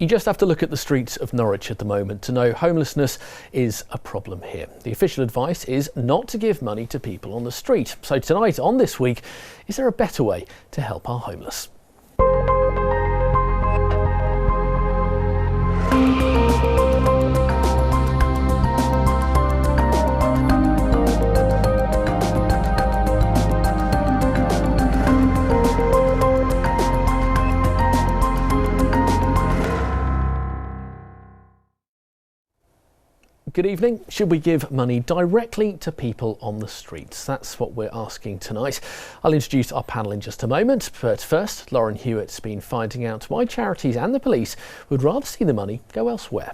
You just have to look at the streets of Norwich at the moment to know homelessness is a problem here. The official advice is not to give money to people on the street. So tonight on This Week, is there a better way to help our homeless? Good evening. Should we give money directly to people on the streets? That's what we're asking tonight. I'll introduce our panel in just a moment, but first, Lauren Hewitt's been finding out why charities and the police would rather see the money go elsewhere.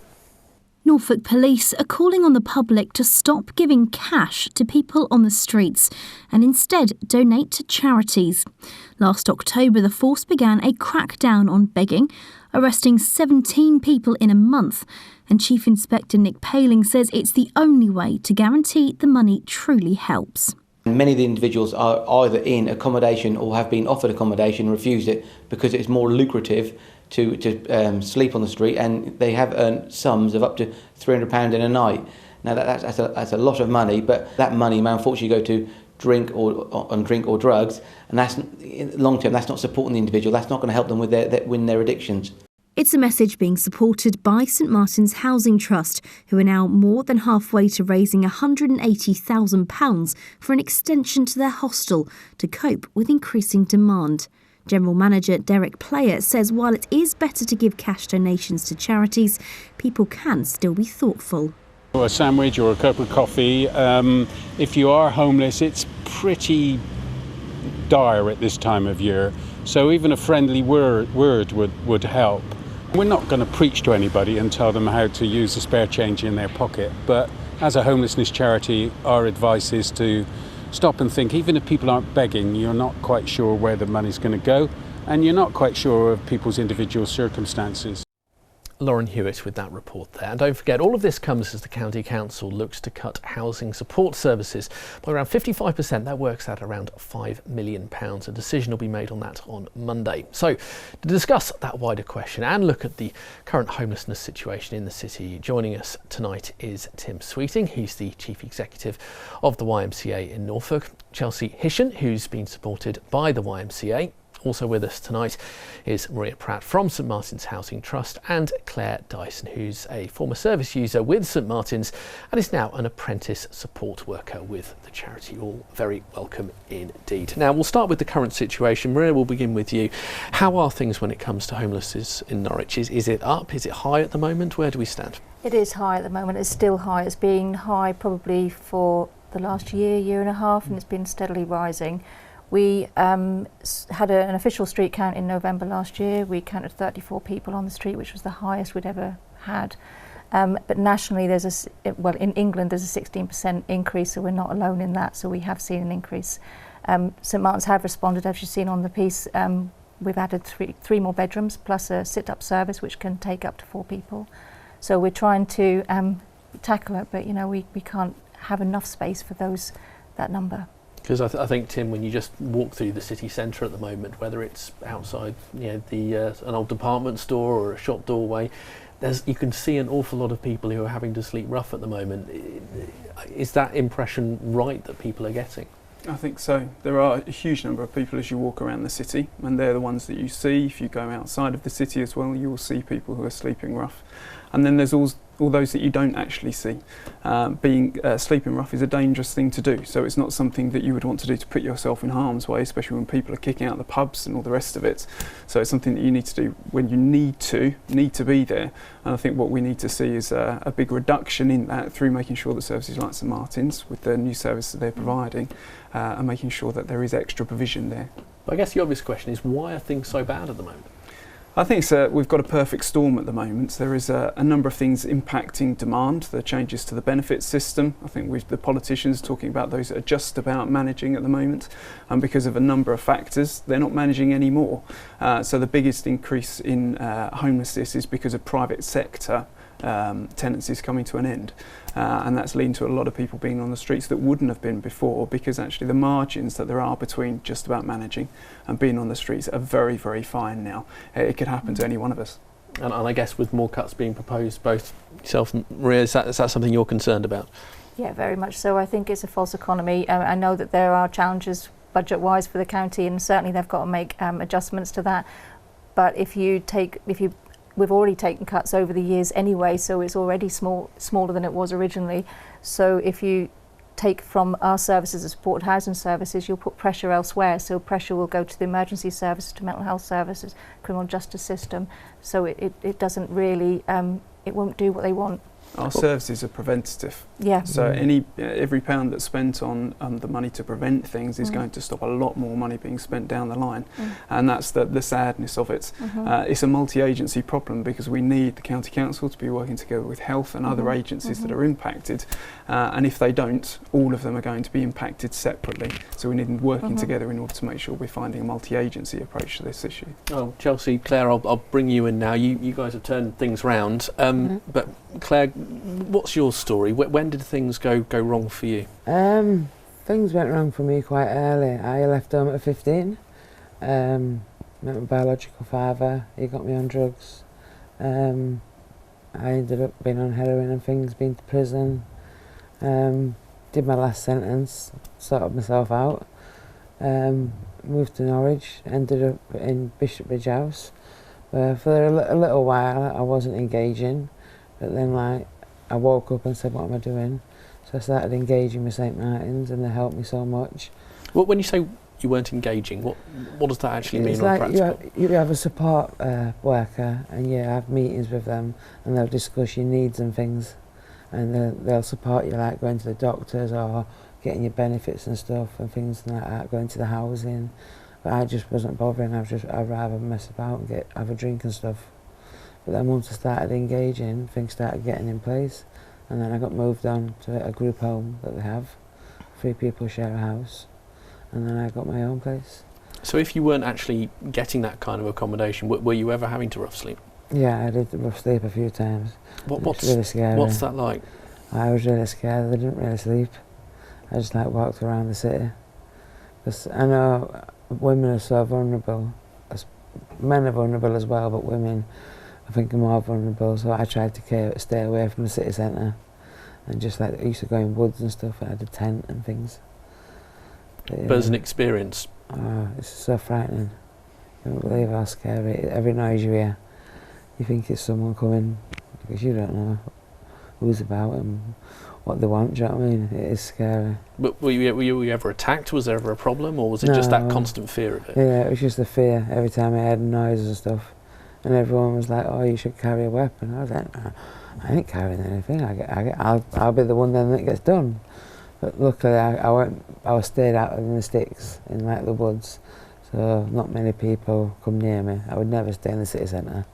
Norfolk Police are calling on the public to stop giving cash to people on the streets and instead donate to charities. Last October, the force began a crackdown on begging, arresting 17 people in a month, and Chief Inspector Nick Paling says it's the only way to guarantee the money truly helps. Many of the individuals are either in accommodation or have been offered accommodation and refused it because it's more lucrative to sleep on the street, and they have earned sums of up to £300 in a night. Now that's a lot of money, but that money may unfortunately go to drink or drugs, and that's in long term that's not supporting the individual. That's not going to help them with their addictions. It's a message being supported by St Martin's Housing Trust, who are now more than halfway to raising £180,000 for an extension to their hostel to cope with increasing demand. General Manager Derek Player says while it is better to give cash donations to charities, people can still be thoughtful. A sandwich or a cup of coffee. If you are homeless, it's pretty dire at this time of year. So even a friendly word would help. We're not going to preach to anybody and tell them how to use the spare change in their pocket. But as a homelessness charity, our advice is to stop and think. Even if people aren't begging, you're not quite sure where the money's going to go, and you're not quite sure of people's individual circumstances. Lauren Hewitt with that report there. And don't forget, all of this comes as the County Council looks to cut housing support services by around 55%. That works out around £5 million. A decision will be made on that on Monday. So to discuss that wider question and look at the current homelessness situation in the city, joining us tonight is Tim Sweeting. He's the Chief Executive of the YMCA in Norfolk. Chelsea Hishon, who's been supported by the YMCA. Also with us tonight is Pratt from St Martin's Housing Trust, and Claire Dyson, who's a former service user with St Martin's and is now an apprentice support worker with the charity. All very welcome indeed. Now we'll start with the current situation. Maria, we'll begin with you. How are things when it comes to homelessness in Norwich? Is it up? Is it high at the moment? Where do we stand? It is high at the moment. It's still high. It's been high probably for the last year and a half, and it's been steadily rising. We had an official street count in November last year. We counted 34 people on the street, which was the highest we'd ever had. But nationally, in England, there's a 16% increase, so we're not alone in that. So we have seen an increase. St Martin's have responded, as you've seen on the piece. We've added three more bedrooms, plus a sit-up service, which can take up to 4 people. So we're trying to tackle it, but we can't have enough space for that number. Because I think, Tim, when you just walk through the city centre at the moment, whether it's outside an old department store or a shop doorway, you can see an awful lot of people who are having to sleep rough at the moment. Is that impression right that people are getting? I think so. There are a huge number of people as you walk around the city, and they're the ones that you see. If you go outside of the city as well, you will see people who are sleeping rough. And then there's all those that you don't actually see. Sleeping rough is a dangerous thing to do, so it's not something that you would want to do to put yourself in harm's way, especially when people are kicking out the pubs and all the rest of it. So it's something that you need to do when you need to be there. And I think what we need to see is a big reduction in that through making sure that services like St Martin's, with the new service that they're providing, are making sure that there is extra provision there. But I guess the obvious question is, why are things so bad at the moment? I think we've got a perfect storm at the moment. There is a number of things impacting demand. The changes to the benefits system. I think the politicians are talking about those that are just about managing at the moment, and because of a number of factors, they're not managing anymore. So the biggest increase in homelessness is because of private sector tenancies coming to an end, and that's leading to a lot of people being on the streets that wouldn't have been before, because actually the margins that there are between just about managing and being on the streets are very, very fine now. It could happen to any one of us. And I guess with more cuts being proposed, both yourself and Maria, is that something you're concerned about? Yeah, very much so. I think it's a false economy. I know that there are challenges budget-wise for the county, and certainly they've got to make adjustments to that. But we've already taken cuts over the years anyway, so it's already smaller than it was originally. So if you take from our services, the supported housing services, you'll put pressure elsewhere. So pressure will go to the emergency services, to mental health services, criminal justice system. So it doesn't really, it won't do what they want. Our services are preventative. Yeah. So every pound that's spent on the money to prevent things is going to stop a lot more money being spent down the line. And that's the sadness of it. It's a multi-agency problem because we need the county council to be working together with health and other agencies that are impacted. And if they don't, all of them are going to be impacted separately. So we need them working together in order to make sure we're finding a multi-agency approach to this issue. Oh, Chelsea, Claire, I'll bring you in now. You guys have turned things round. But Claire, what's your story? When did things go wrong for you? Things went wrong for me quite early. I left home at 15. Met my biological father. He got me on drugs. I ended up being on heroin and things, been to prison. Did my last sentence, sorted myself out. Moved to Norwich, ended up in Bishopbridge House, where for a little while I wasn't engaging. But then, I woke up and said, what am I doing? So I started engaging with St Martin's, and they helped me so much. Well, when you say you weren't engaging, what does that actually mean? It's on like practical? you have a support worker, and you have meetings with them, and they'll discuss your needs and things, and they'll support you, like going to the doctors or getting your benefits and stuff and things like that, going to the housing. But I just wasn't bothering. I'd rather mess about and have a drink and stuff. But then once I started engaging, things started getting in place, and then I got moved on to a group home that they have. 3 people share a house, and then I got my own place. So if you weren't actually getting that kind of accommodation, were you ever having to rough sleep? Yeah, I did rough sleep a few times. What's really scary. What's that like? I was really scared. I didn't really sleep. I just walked around the city. Because I know women are so vulnerable. Men are vulnerable as well, but women, I think, are more vulnerable. So I tried to stay away from the city centre, and just I used to go in woods and stuff. I had a tent and things. But as an experience, it's so frightening. You don't believe how scary. Every noise you hear, you think it's someone coming, because you don't know who's about and what they want. Do you know what I mean? It is scary. But were you ever attacked? Was there ever a problem, or was it just that constant fear of it? Yeah, it was just the fear. Every time I heard noises and stuff, and everyone was like, "Oh, you should carry a weapon." I was like, "No, I ain't carrying anything. I'll be the one then that gets done." But luckily, I was stayed out in the sticks in the woods, so not many people come near me. I would never stay in the city centre.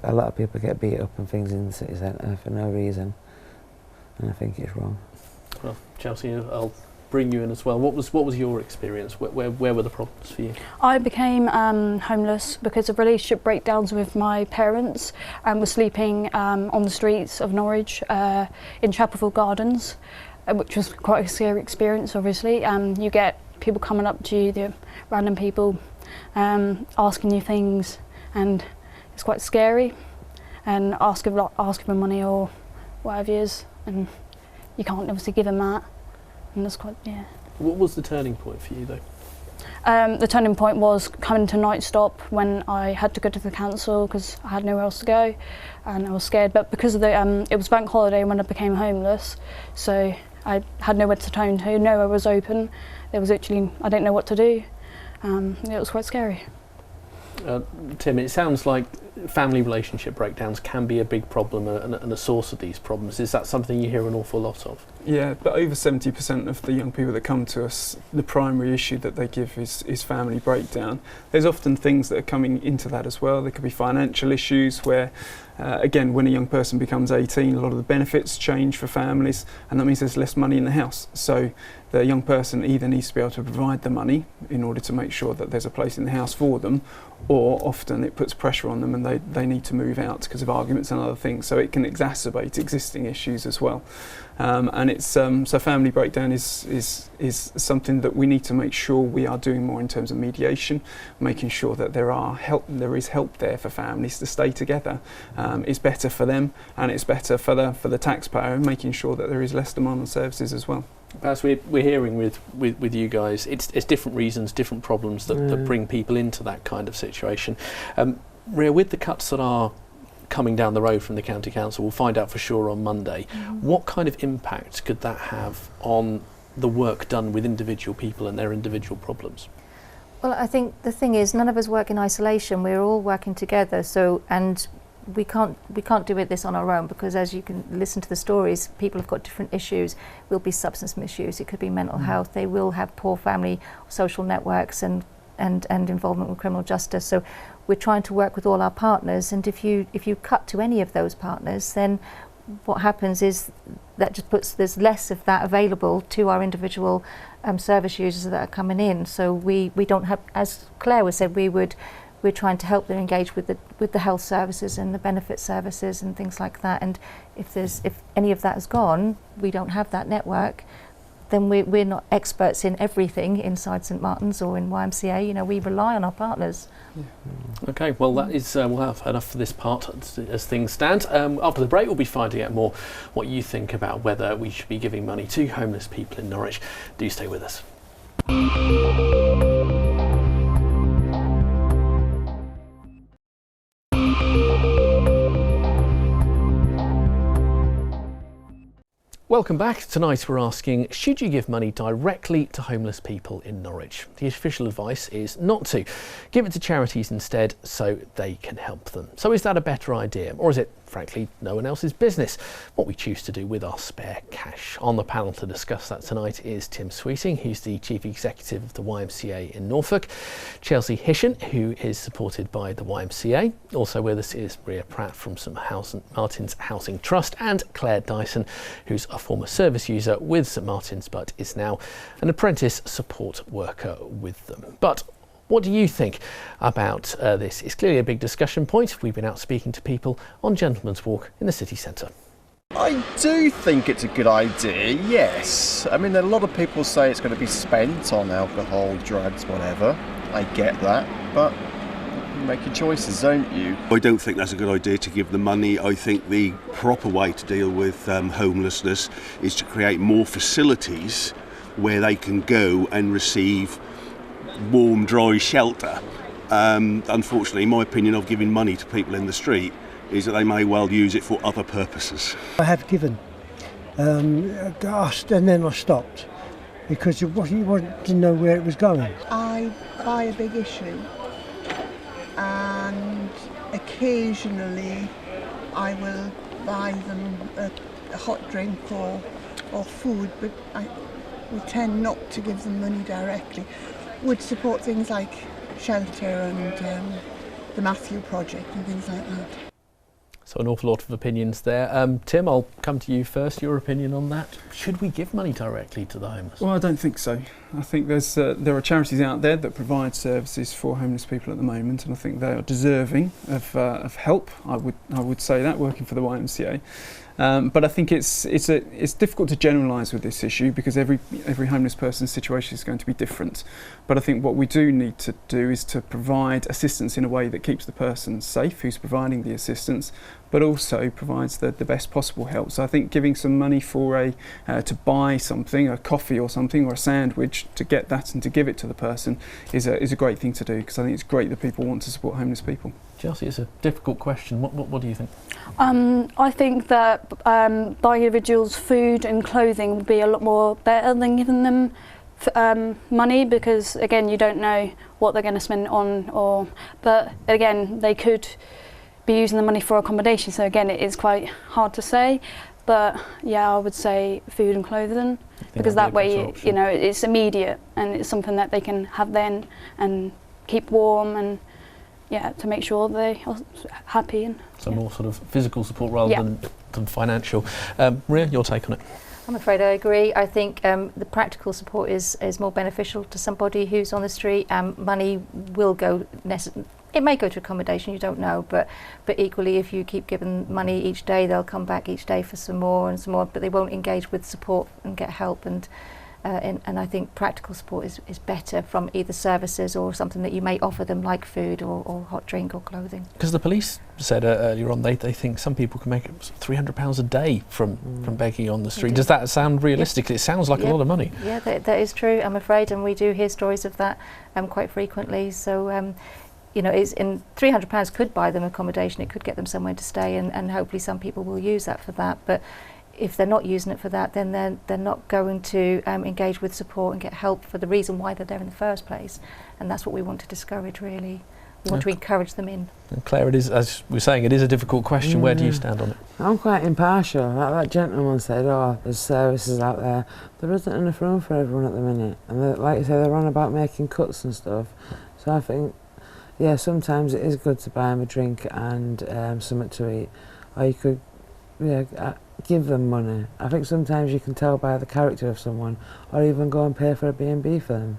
A lot of people get beat up and things in the city centre for no reason, and I think it's wrong. Well, Chelsea, I'll bring you in as well. What was your experience? Where were the problems for you? I became homeless because of relationship breakdowns with my parents, and was sleeping on the streets of Norwich in Chapelfield Gardens, which was quite a scary experience. Obviously, you get people coming up to you, the random people, asking you things, and it's quite scary, and asking for money or whatever it is, and you can't obviously give them that, and that's quite, yeah. What was the turning point for you though? The turning point was coming to night stop when I had to go to the council because I had nowhere else to go, and I was scared. But because of it was bank holiday when I became homeless, so I had nowhere to turn to, nowhere was open. There was literally, I didn't know what to do. It was quite scary. Tim, it sounds like family relationship breakdowns can be a big problem and a source of these problems. Is that something you hear an awful lot of? Yeah, but over 70% of the young people that come to us, the primary issue that they give is family breakdown. There's often things that are coming into that as well. There could be financial issues where, again, when a young person becomes 18, a lot of the benefits change for families, and that means there's less money in the house. So the young person either needs to be able to provide the money in order to make sure that there's a place in the house for them, or often it puts pressure on them and they need to move out because of arguments and other things. So it can exacerbate existing issues as well. And it's so family breakdown is something that we need to make sure we are doing more in terms of mediation, making sure that there is help there for families to stay together. It's better for them, and it's better for the taxpayer, and making sure that there is less demand on services as well. As we're hearing with you guys, it's different reasons, different problems that bring people into that kind of situation. Ria, with the cuts that are coming down the road from the County Council, we'll find out for sure on Monday, what kind of impact could that have on the work done with individual people and their individual problems? Well, I think the thing is, none of us work in isolation. We're all working together, and we can't do this on our own, because as you can listen to the stories, people have got different issues. It will be substance misuse, it could be mental health, they will have poor family social networks and involvement with criminal justice. So we're trying to work with all our partners, and if you cut to any of those partners, then what happens is that just there's less of that available to our individual service users that are coming in. So we don't have, as Claire was said, we're trying to help them engage with the health services and the benefit services and things like that. And if any of that is gone, we don't have that network, then we're not experts in everything inside St Martin's or in YMCA. You know, we rely on our partners. Okay, well that is we'll have enough for this part as things stand. After the break, we'll be finding out more what you think about whether we should be giving money to homeless people in Norwich. Do stay with us. Welcome back. Tonight we're asking, should you give money directly to homeless people in Norwich? The official advice is not to. Give it to charities instead so they can help them. So is that a better idea, or is it frankly no one else's business what we choose to do with our spare cash? On the panel to discuss that tonight is Tim Sweeting, who's the Chief Executive of the YMCA in Norfolk, Chelsea Hishon, who is supported by the YMCA. Also with us is Ria Pratt from St Martin's Housing Trust, and Claire Dyson, who's a former service user with St Martin's but is now an apprentice support worker with them. But what do you think about this? It's clearly a big discussion point. We've been out speaking to people on Gentleman's Walk in the city centre. I do think it's a good idea, yes. I mean, a lot of people say it's going to be spent on alcohol, drugs, whatever. I get that, but you make your choices, don't you? I don't think that's a good idea to give the money. I think the proper way to deal with homelessness is to create more facilities where they can go and receive warm, dry shelter. Unfortunately, my opinion of giving money to people in the street is that they may well use it for other purposes. I have given, asked, and then I stopped because you wanted to know where it was going. I buy a big issue, and occasionally I will buy them a hot drink or food, but we tend not to give them money directly. Would support things like shelter and the Matthew Project and things like that. So an awful lot of opinions there. Tim, I'll come to you first. Your opinion on that? Should we give money directly to the homeless? Well, I don't think so. I think there are charities out there that provide services for homeless people at the moment, and I think they are deserving of help. I would say that, working for the YMCA. But I think it's difficult to generalise with this issue because every homeless person's situation is going to be different. But I think what we do need to do is to provide assistance in a way that keeps the person safe who's providing the assistance, but also provides the best possible help. So I think giving some money for to buy something, a coffee or something, or a sandwich, to get that and to give it to the person is a great thing to do, because I think it's great that people want to support homeless people. Chelsea, it's a difficult question. What do you think? I think that buying individuals food and clothing would be a lot more better than giving them money, because again, you don't know what they're going to spend on, but again, they could be using the money for accommodation, so again, it is quite hard to say. But yeah, I would say food and clothing, because that way, you know, it's immediate and it's something that they can have then and keep warm, and yeah, to make sure they are happy. And so more sort of physical support rather than financial. Ria, your take on it? I'm afraid I agree. I think the practical support is more beneficial to somebody who's on the street. Money will go It may go to accommodation, you don't know, but equally if you keep giving money each day, they'll come back each day for some more and some more, but they won't engage with support and get help, and I think practical support is better from either services or something that you may offer them, like food or hot drink or clothing. Because the police said earlier on they think some people can make £300 a day from begging on the street. Does that sound realistic? It sounds like a lot of money. Yeah, that is true, I'm afraid, and we do hear stories of that quite frequently. So you know, £300 could buy them accommodation, it could get them somewhere to stay, and hopefully some people will use that for that. But if they're not using it for that, then they're not going to engage with support and get help for the reason why they're there in the first place. And that's what we want to discourage, really. We want to encourage them in. And Claire, it is, as we're saying, it is a difficult question. Where do you stand on it? I'm quite impartial. Like that gentleman said, there's services out there. There isn't enough room for everyone at the minute. And like you say, they're on about making cuts and stuff. So I think, yeah, sometimes it is good to buy them a drink and something to eat. Or you could give them money. I think sometimes you can tell by the character of someone, or even go and pay for a B&B for them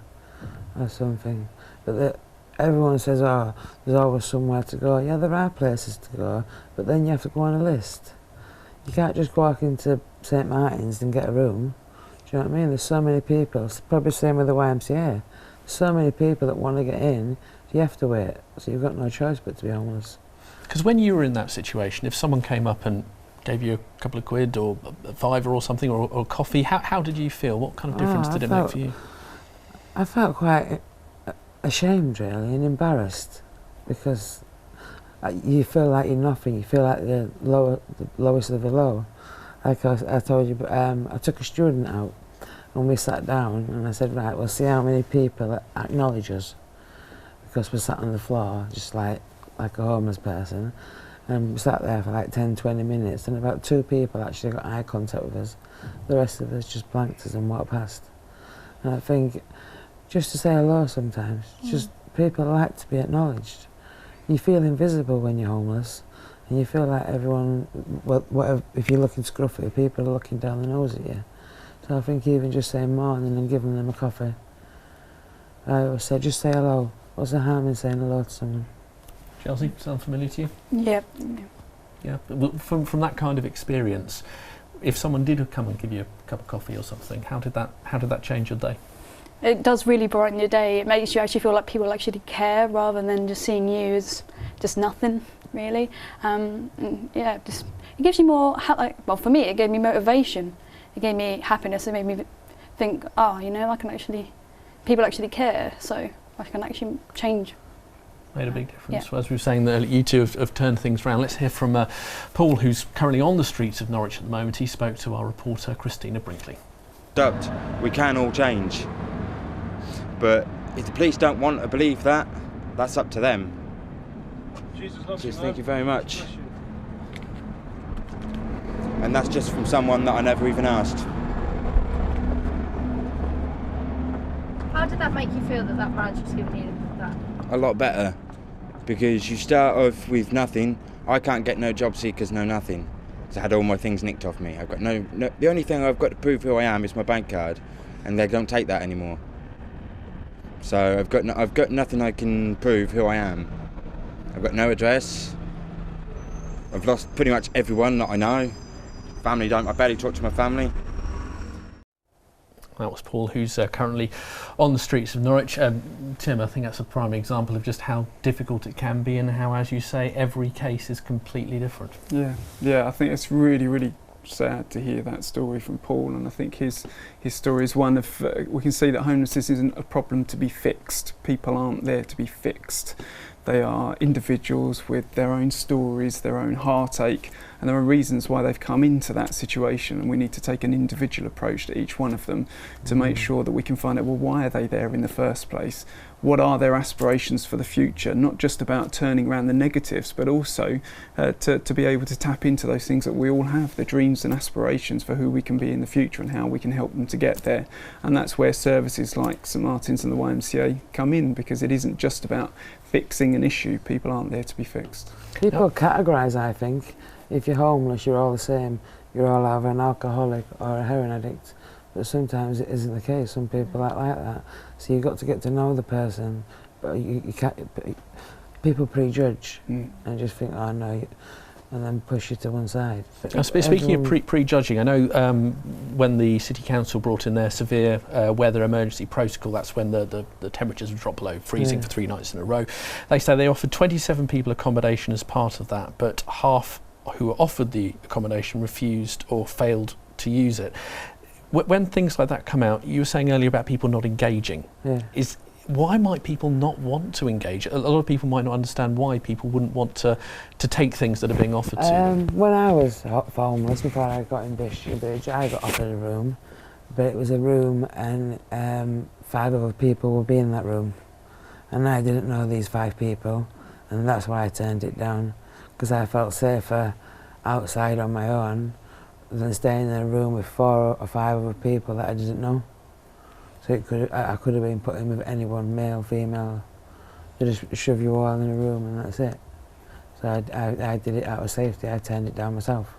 or something. But everyone says, there's always somewhere to go. Yeah, there are places to go, but then you have to go on a list. You can't just walk into St Martin's and get a room. Do you know what I mean? There's so many people. It's probably the same with the YMCA. So many people that want to get in, you have to wait. So you've got no choice but to be homeless. Because when you were in that situation, if someone came up and gave you a couple of quid or a fiver or something, or coffee, how did you feel? What kind of difference did it make for you? I felt quite ashamed, really, and embarrassed, because you feel like you're nothing. You feel like the lowest of the low. Like I told you, I took a student out and we sat down and I said, right, we'll see how many people acknowledge us, because we sat on the floor just like a homeless person, and we sat there for like 10-20 minutes, and about 2 people actually got eye contact with us. The rest of us just blanked us and walked past. And I think just to say hello sometimes, just people like to be acknowledged. You feel invisible when you're homeless, and you feel like everyone, whatever, if you're looking scruffy, people are looking down the nose at you. So I think even just saying morning and giving them a coffee, I always say, just say hello. What's the harm in saying hello to someone? Chelsea, sound familiar to you? Yep. Yeah. From that kind of experience, if someone did come and give you a cup of coffee or something, how did that change your day? It does really brighten your day. It makes you actually feel like people actually care, rather than just seeing you as just nothing, really. It gives you more. Well, for me, it gave me motivation. It gave me happiness. It made me think, people actually care, so I can actually change. Made a big difference. Yeah. As we were saying, you two have turned things around. Let's hear from Paul, who's currently on the streets of Norwich at the moment. He spoke to our reporter, Christina Brinkley. We can all change. But if the police don't want to believe that, that's up to them. Jesus, thank you very much. And that's just from someone that I never even asked. How did that make you feel that branch was giving you that? A lot better, because you start off with nothing. I can't get no job seekers, no nothing. So I had all my things nicked off me. I've got no. The only thing I've got to prove who I am is my bank card, and they don't take that anymore. So I've got nothing I can prove who I am. I've got no address. I've lost pretty much everyone that I know. Family I barely talk to my family. That was Paul, who's currently on the streets of Norwich. Tim, I think that's a prime example of just how difficult it can be, and how, as you say, every case is completely different. Yeah, I think it's really, really sad to hear that story from Paul, and I think his story is one of, we can see that homelessness isn't a problem to be fixed. People aren't there to be fixed. They are individuals with their own stories, their own heartache, and there are reasons why they've come into that situation, and we need to take an individual approach to each one of them to make sure that we can find out, well, why are they there in the first place? What are their aspirations for the future? Not just about turning around the negatives, but also to be able to tap into those things that we all have, the dreams and aspirations for who we can be in the future and how we can help them to get there. And that's where services like St Martin's and the YMCA come in, because it isn't just about fixing an issue. People aren't there to be fixed. People categorise, I think. If you're homeless, you're all the same. You're all either an alcoholic or a heroin addict. But sometimes it isn't the case. Some people aren't like that. So you've got to get to know the person. But you can't. people prejudge and just think, oh no, and then push you to one side. Speaking of prejudging, I know when the City Council brought in their severe weather emergency protocol, that's when the temperatures would drop below freezing for 3 nights in a row. They say they offered 27 people accommodation as part of that, but half who were offered the accommodation refused or failed to use it. When things like that come out, you were saying earlier about people not engaging. Why might people not want to engage? A lot of people might not understand why people wouldn't want to take things that are being offered to them. When I was homeless, before I got in Bridge, I got offered a room, but it was a room and 5 other people would be in that room. And I didn't know these 5 people, and that's why I turned it down, because I felt safer outside on my own than staying in a room with 4 or 5 other people that I didn't know. So I could have been put in with anyone, male, female. They just shove you all in a room and that's it. So I did it out of safety. I turned it down myself.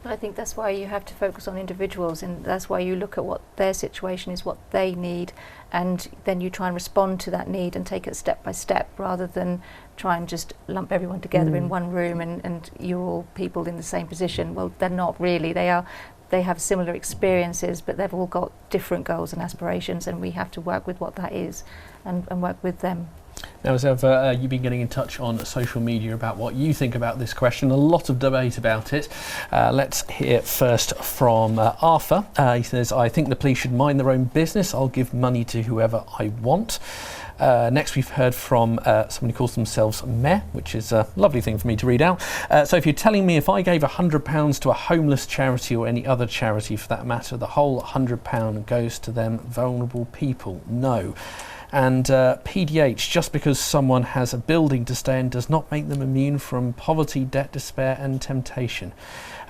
I think that's why you have to focus on individuals, and that's why you look at what their situation is, what they need, and then you try and respond to that need and take it step by step, rather than try and just lump everyone together in one room and you're all people in the same position. Well, they're not really. They have similar experiences, but they've all got different goals and aspirations, and we have to work with what that is and work with them. Now, as you've been getting in touch on social media about what you think about this question, a lot of debate about it. Let's hear first from Arthur. He says, I think the police should mind their own business. I'll give money to whoever I want. Next, we've heard from someone who calls themselves Meh, which is a lovely thing for me to read out. So if you're telling me if I gave £100 to a homeless charity or any other charity for that matter, the whole £100 goes to them vulnerable people? No. And PDH, just because someone has a building to stay in does not make them immune from poverty, debt, despair and temptation.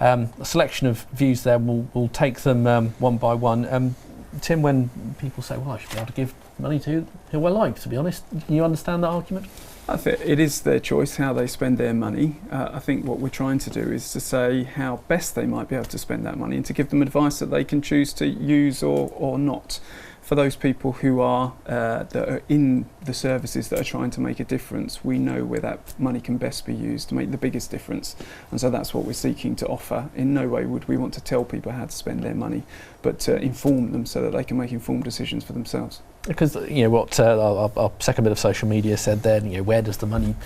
A selection of views there, we'll take them one by one. Tim, when people say, well, I should be able to give money to who I like, to be honest, can you understand that argument? I think it is their choice how they spend their money. I think what we're trying to do is to say how best they might be able to spend that money and to give them advice that they can choose to use or not. For those people who are that are in the services that are trying to make a difference, we know where that money can best be used to make the biggest difference, and so that's what we're seeking to offer. In no way would we want to tell people how to spend their money, but to inform them so that they can make informed decisions for themselves. Because what our second bit of social media said there, where does the money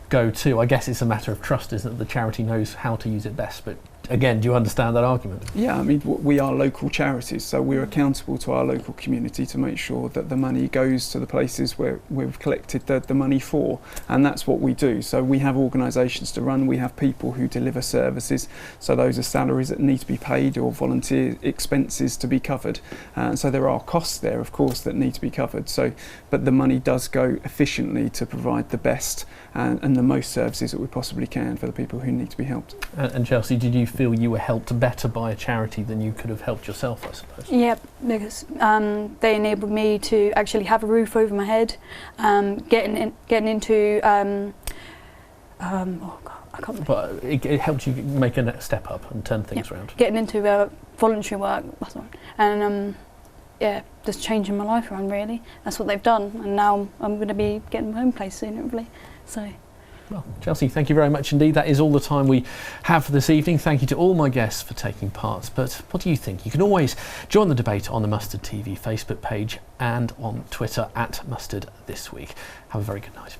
go to? I guess it's a matter of trust, isn't it? The charity knows how to use it best, but again, do you understand that argument? Yeah, I mean, we are local charities, so we're accountable to our local community to make sure that the money goes to the places where we've collected the money for, and that's what we do. So we have organisations to run, we have people who deliver services, so those are salaries that need to be paid or volunteer expenses to be covered. So there are costs there, of course, that need to be covered. But the money does go efficiently to provide the best and the most services that we possibly can for the people who need to be helped. And Chelsea, did you feel you were helped better by a charity than you could have helped yourself, I suppose? Yeah, because they enabled me to actually have a roof over my head, getting into oh God, I can't remember. But it helped you make a next step up and turn things around. Getting into voluntary work, and just changing my life around, really. That's what they've done, and now I'm going to be getting my own place soon, hopefully. So. Well, Chelsea, thank you very much indeed. That is all the time we have for this evening. Thank you to all my guests for taking part. But what do you think? You can always join the debate on the Mustard TV Facebook page and on Twitter @MustardThisWeek. Have a very good night.